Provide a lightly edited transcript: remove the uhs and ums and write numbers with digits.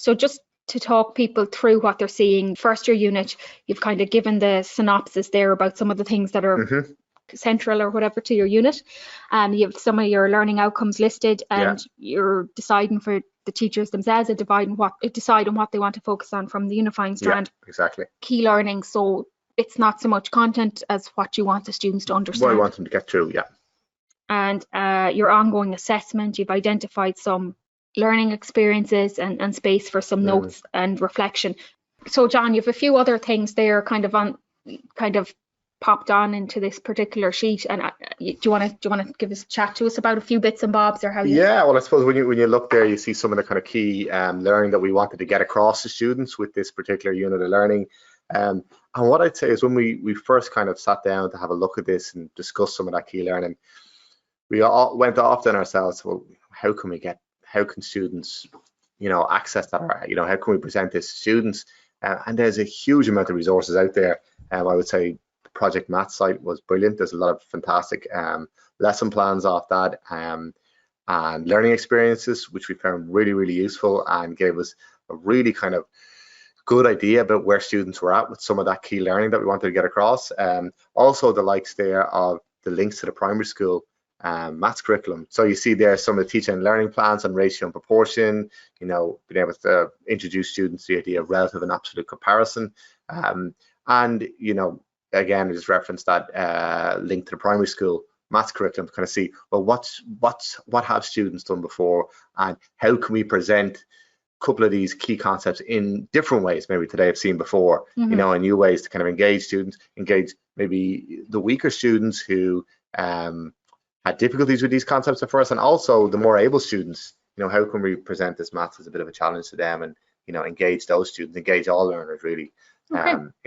So just to talk people through what they're seeing, first year unit, you've kind of given the synopsis there about some of the things that are central or whatever to your unit. You have some of your learning outcomes listed, and you're deciding for the teachers themselves at deciding what they want to focus on from the unifying strand. Yeah, exactly. Key learning. So it's not so much content as what you want the students to understand. What I want them to get through, yeah. And your ongoing assessment, you've identified some learning experiences and space for some notes and reflection. So John, you have a few other things there kind of popped on into this particular sheet, and do you want to give us chat to us about a few bits and bobs, or how you... Yeah, well, I suppose when you look there, you see some of the kind of key learning that we wanted to get across to students with this particular unit of learning. And what I'd say is when we first kind of sat down to have a look at this and discuss some of that key learning, we all went off then ourselves, well, how can students, access that, or, how can we present this to students? And there's a huge amount of resources out there. I would say the Project Math site was brilliant. There's a lot of fantastic lesson plans off that, and learning experiences, which we found really, really useful and gave us a really kind of good idea about where students were at with some of that key learning that we wanted to get across. Also the likes there of the links to the primary school maths curriculum. So you see there some of the teaching and learning plans on ratio and proportion, being able to introduce students to the idea of relative and absolute comparison. And, again, I just referenced that link to the primary school maths curriculum to kind of see, well, what have students done before, and how can we present a couple of these key concepts in different ways maybe today I've seen before, in new ways to kind of engage students, engage maybe the weaker students who had difficulties with these concepts at first, and also the more able students, how can we present this maths as a bit of a challenge to them, and engage those students, engage all learners really. Okay.